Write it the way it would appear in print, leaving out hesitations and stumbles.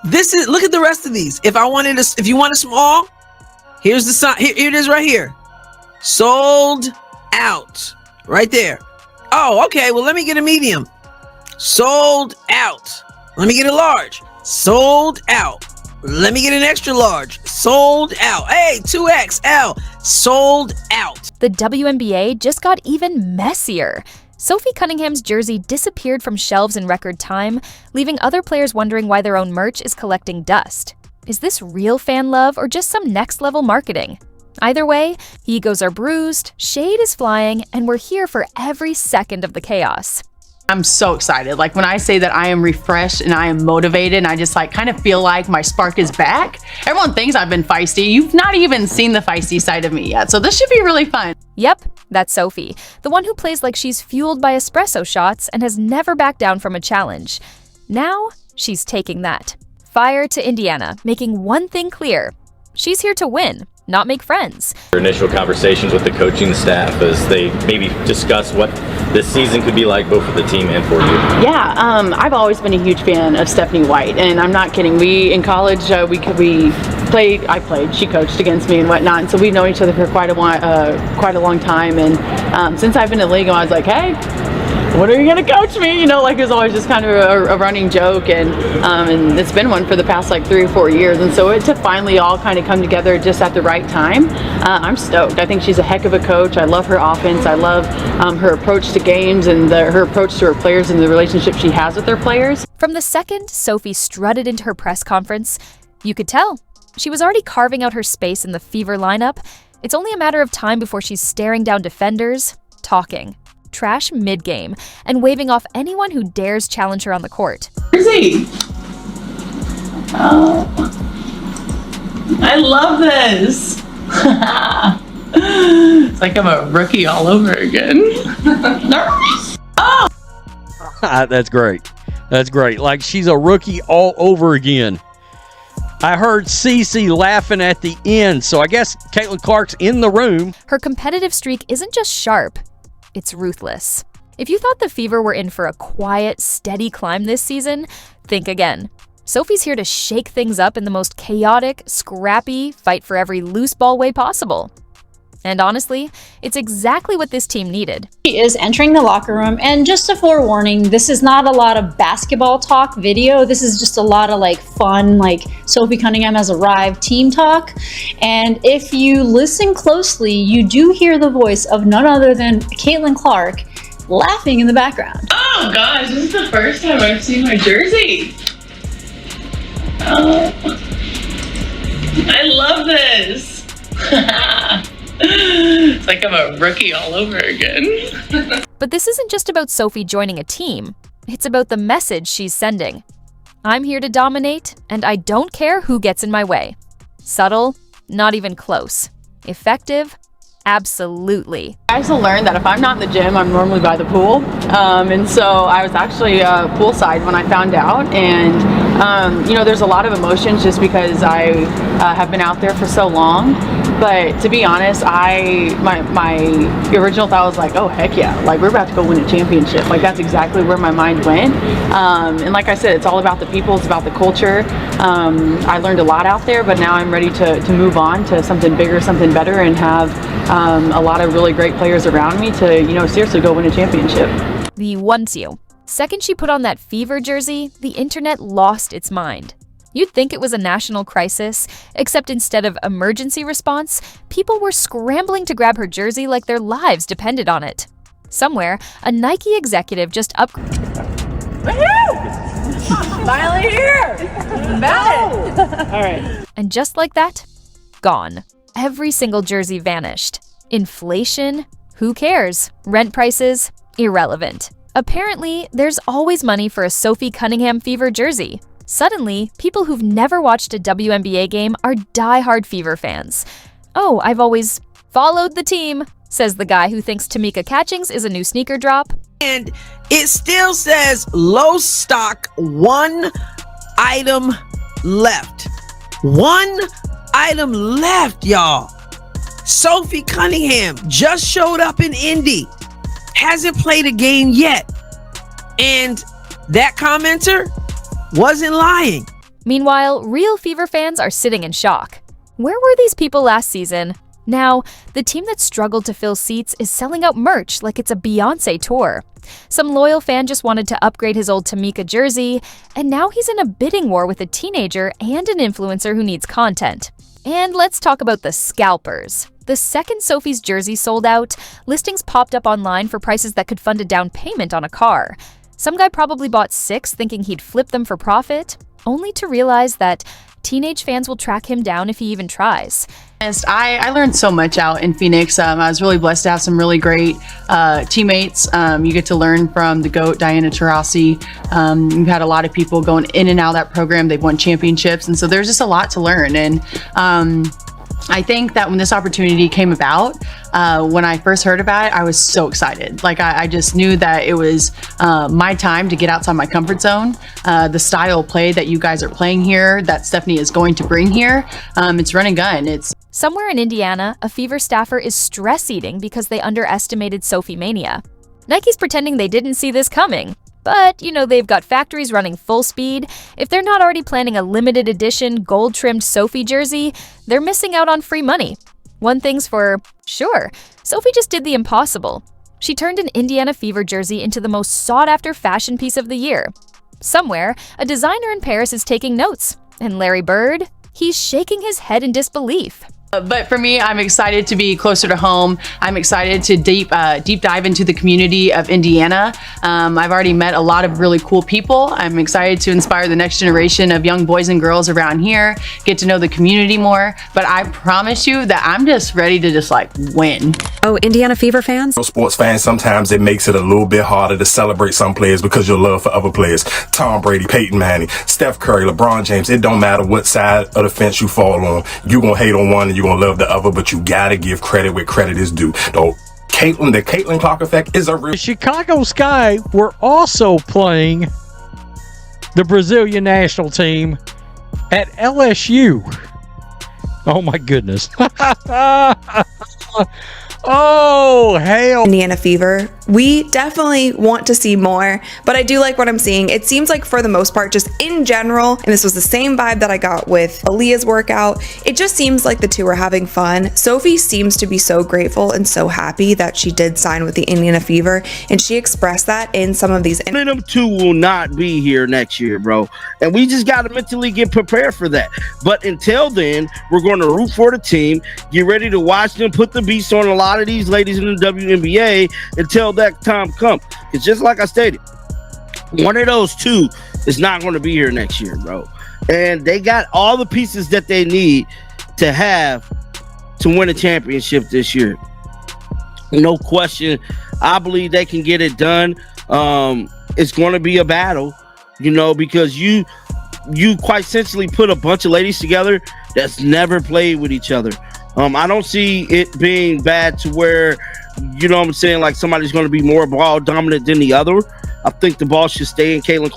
Look at the rest of these. If you want a small, here's the sign. Here it is right here. Sold out. Right there. Oh, okay. Well, let me get a medium. Sold out. Let me get a large. Sold out. Let me get an extra large. Sold out. Hey, 2XL. Sold out. The WNBA just got even messier. Sophie Cunningham's jersey disappeared from shelves in record time, leaving other players wondering why their own merch is collecting dust. Is this real fan love or just some next-level marketing? Either way, egos are bruised, shade is flying, and we're here for every second of the chaos. I'm so excited. Like when I say that I am refreshed and I am motivated and I just like kind of feel like my spark is back. Everyone thinks I've been feisty. You've not even seen the feisty side of me yet. So this should be really fun. Yep, that's Sophie, the one who plays like she's fueled by espresso shots and has never backed down from a challenge. Now, she's taking that fire to Indiana, making one thing clear. She's here to win, not make friends. Your initial conversations with the coaching staff as they maybe discuss what this season could be like both for the team and for you. Yeah, I've always been a huge fan of Stephanie White, and I'm not kidding. We in college we played. I played. She coached against me and whatnot, and so we've known each other for quite a long time. And since I've been in the league, I was like, hey, when are you gonna coach me? You know, like it was always just kind of a running joke, and it's been one for the past like 3 or 4 years, and so to finally all kind of come together just at the right time, I'm stoked. I think she's a heck of a coach. I love her offense. I love her approach to games and her approach to her players and the relationship she has with her players. From the second Sophie strutted into her press conference, you could tell she was already carving out her space in the Fever lineup. It's only a matter of time before she's staring down defenders, talking trash mid-game, and waving off anyone who dares challenge her on the court. Jersey. Oh, I love this. It's like I'm a rookie all over again. Nervous. Oh. That's great. That's great. Like she's a rookie all over again. I heard Cece laughing at the end, so I guess Caitlin Clark's in the room. Her competitive streak isn't just sharp, it's ruthless. If you thought the Fever were in for a quiet, steady climb this season, think again. Sophie's here to shake things up in the most chaotic, scrappy, fight for every loose ball way possible. And honestly, it's exactly what this team needed. She is entering the locker room, and just a forewarning, this is not a lot of basketball talk video. This is just a lot of like fun, like Sophie Cunningham has arrived team talk. And if you listen closely, you do hear the voice of none other than Caitlin Clark laughing in the background. Oh gosh, this is the first time I've seen my jersey. Oh, I love this. It's like I'm a rookie all over again. But this isn't just about Sophie joining a team. It's about the message she's sending. I'm here to dominate, and I don't care who gets in my way. Subtle? Not even close. Effective? Absolutely. I also learned that if I'm not in the gym, I'm normally by the pool. And so I was actually poolside when I found out. And, there's a lot of emotions just because I have been out there for so long. But to be honest, my original thought was like, oh, heck yeah. Like, we're about to go win a championship. Like, that's exactly where my mind went. And like I said, it's all about the people. It's about the culture. I learned a lot out there, but now I'm ready to move on to something bigger, something better, and have a lot of really great players around me to, seriously go win a championship. The once you. Second she put on that Fever jersey, the internet lost its mind. You'd think it was a national crisis, except instead of emergency response, people were scrambling to grab her jersey like their lives depended on it. Somewhere, a Nike executive just Finally here! All right. And just like that, gone. Every single jersey vanished. Inflation? Who cares? Rent prices? Irrelevant. Apparently, there's always money for a Sophie Cunningham Fever jersey. Suddenly, people who've never watched a WNBA game are die-hard Fever fans. Oh, I've always followed the team, says the guy who thinks Tamika Catchings is a new sneaker drop. And it still says low stock, 1 item left. 1 item left, y'all. Sophie Cunningham just showed up in Indy. Hasn't played a game yet. And that commenter wasn't lying. Meanwhile, real Fever fans are sitting in shock. Where were these people last season? Now, the team that struggled to fill seats is selling out merch like it's a Beyoncé tour. Some loyal fan just wanted to upgrade his old Tamika jersey, and now he's in a bidding war with a teenager and an influencer who needs content. And let's talk about the scalpers. The second Sophie's jersey sold out, listings popped up online for prices that could fund a down payment on a car. Some guy probably bought 6 thinking he'd flip them for profit, only to realize that teenage fans will track him down if he even tries. I learned so much out in Phoenix. I was really blessed to have some really great teammates. You get to learn from the GOAT, Diana Taurasi. We've had a lot of people going in and out of that program. They've won championships. And so there's just a lot to learn. And I think that when this opportunity came about, when I first heard about it, I was so excited. Like I just knew that it was my time to get outside my comfort zone. The style of play that you guys are playing here, that Stephanie is going to bring here, it's run and gun. Somewhere in Indiana, a Fever staffer is stress eating because they underestimated Sophie mania. Nike's pretending they didn't see this coming. But, they've got factories running full speed. If they're not already planning a limited edition, gold-trimmed Sophie jersey, they're missing out on free money. One thing's for sure, Sophie just did the impossible. She turned an Indiana Fever jersey into the most sought-after fashion piece of the year. Somewhere, a designer in Paris is taking notes. And Larry Bird? He's shaking his head in disbelief. But for me, I'm excited to be closer to home. I'm excited to deep dive into the community of Indiana. I've already met a lot of really cool people. I'm excited to inspire the next generation of young boys and girls around here, get to know the community more. But I promise you that I'm just ready to just win. Oh, Indiana Fever fans? Sports fans, sometimes it makes it a little bit harder to celebrate some players because your love for other players. Tom Brady, Peyton Manning, Steph Curry, LeBron James, it don't matter what side of the fence you fall on. You're going to hate on one and you're going to love the other, but you got to give credit where credit is due. The Caitlin Clark effect is a real... The Chicago Sky were also playing the Brazilian national team at LSU. Oh my goodness. Oh, hell. Indiana Fever. We definitely want to see more, but I do like what I'm seeing. It seems like for the most part, just in general, and this was the same vibe that I got with Aaliyah's workout, it just seems like the two are having fun. Sophie seems to be so grateful and so happy that she did sign with the Indiana Fever, and she expressed that in some of these. One of them two will not be here next year, bro. And we just got to mentally get prepared for that. But until then, we're going to root for the team, get ready to watch them put the beast on a lot of these ladies in the WNBA until that time comes. It's just like I stated, one of those two is not going to be here next year, bro. And they got all the pieces that they need to have to win a championship this year. No question. I believe they can get it done. It's going to be a battle, because you quite essentially put a bunch of ladies together that's never played with each other. I don't see it being bad to where, like somebody's going to be more ball dominant than the other. I think the ball should stay in Caitlin Clark.